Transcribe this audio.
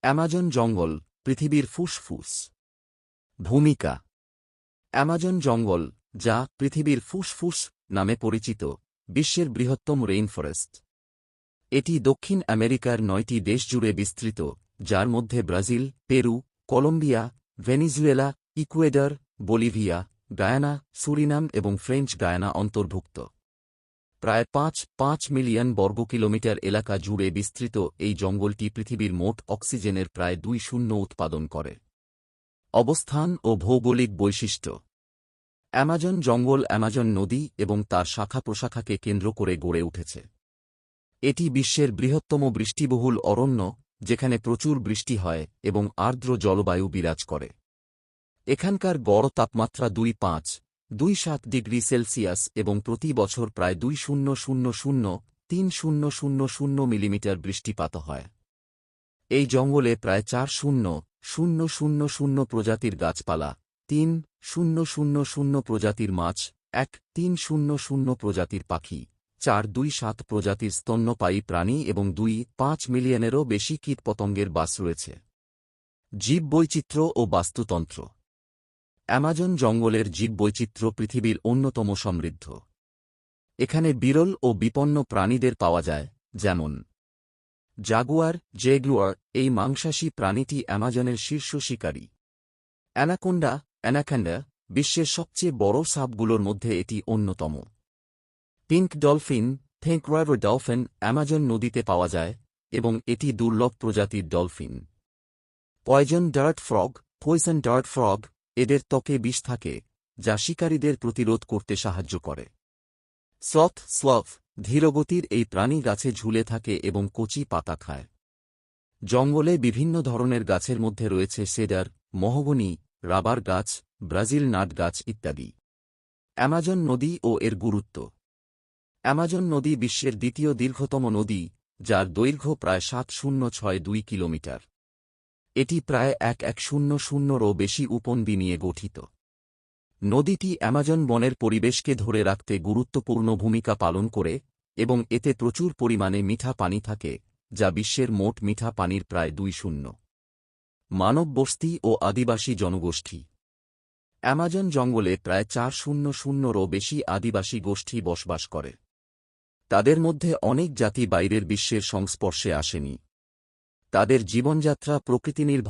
Amazon জঙ্গল পৃথিবীর ফুসফুস। ভূমিকা। অ্যামাজন জঙ্গল, যা পৃথিবীর ফুসফুস নামে পরিচিত, বিশ্বের বৃহত্তম রেইনফরেস্ট। এটি দক্ষিণ আমেরিকার 9টি দেশ জুড়ে বিস্তৃত, যার মধ্যে Brazil, Peru, Colombia, Venezuela, Ecuador, Bolivia, Guyana, Suriname এবং ফ্রেঞ্চ গায়ানা অন্তর্ভুক্ত। প্রায় ৫ মিলিয়ন বর্গ কিলোমিটার এলাকা জুড়ে বিস্তৃত এই জঙ্গলটি পৃথিবীর মোট অক্সিজেনের প্রায় ২% উৎপাদন করে। অবস্থান ও ভৌগোলিক বৈশিষ্ট্য। অ্যামাজন জঙ্গল অ্যামাজন নদী এবং তার শাখা প্রশাখাকে কেন্দ্র করে গড়ে উঠেছে। এটি বিশ্বের বৃহত্তম বৃষ্টিবহুল অরণ্য, যেখানে প্রচুর বৃষ্টি হয় এবং আর্দ্র জলবায়ু বিরাজ করে। এখানকার গড় তাপমাত্রা ২৫-২৭ ডিগ্রি সেলসিয়াস এবং প্রতি বছর প্রায় ২০০০-৩০০০ মিলিমিটার বৃষ্টিপাত হয়। এই জঙ্গলে প্রায় ৪০০০০ প্রজাতির গাছপালা, ৩০০০ প্রজাতির মাছ, ১৩০০ প্রজাতির পাখি, ৪২৭ প্রজাতির স্তন্যপায়ী প্রাণী এবং ২.৫ মিলিয়নেরও বেশি কীটপতঙ্গের বাস রয়েছে। জীববৈচিত্র্য ও বাস্তুতন্ত্র। অ্যামাজন জঙ্গলের জীববৈচিত্র্য পৃথিবীর অন্যতম সমৃদ্ধ। এখানে বিরল ও বিপন্ন প্রাণীদের পাওয়া যায়, যেমন জাগুয়ার, জেগুয়ার, এই মাংসাশী প্রাণীটি অ্যামাজনের শীর্ষ শিকারী। অ্যানাকোন্ডা, বিশ্বের সবচেয়ে বড় সাপগুলোর মধ্যে এটি অন্যতম। পিঙ্ক ডলফিন, থেঙ্কওয়ার ডলফিন অ্যামাজন নদীতে পাওয়া যায় এবং এটি দুর্লভ প্রজাতির ডলফিন। পয়জন ডার্ট ফ্রগ, এদের ত্বকে বিষ থাকে, যা শিকারীদের প্রতিরোধ করতে সাহায্য করে। স্লথ, ধীরগতির এই প্রাণী গাছে ঝুলে থাকে এবং কচি পাতা খায়। জঙ্গলে বিভিন্ন ধরনের গাছের মধ্যে রয়েছে সেডার, মহগনি, রাবার গাছ, ব্রাজিল নাট গাছ ইত্যাদি। অ্যামাজন নদী ও এর গুরুত্ব। অ্যামাজন নদী বিশ্বের দ্বিতীয় দীর্ঘতম নদী, যার দৈর্ঘ্য প্রায় ৭০৬২ কিলোমিটার। এটি প্রায় ১,১০০রও বেশি উপনদী নিয়ে গঠিত। নদীটি অ্যামাজন বনের পরিবেশকে ধরে রাখতে গুরুত্বপূর্ণ ভূমিকা পালন করে এবং এতে প্রচুর পরিমাণে মিঠা পানি থাকে, যা বিশ্বের মোট মিঠা পানির প্রায় ২%। মানব বস্তি ও আদিবাসী জনগোষ্ঠী। অ্যামাজন জঙ্গলে প্রায় ৪০০রও বেশি আদিবাসী গোষ্ঠী বসবাস করে। তাদের মধ্যে অনেক জাতি বাইরের বিশ্বের সংস্পর্শে আসেনি। তাদের জীবনযাত্রা প্রকৃতিনির্ভর।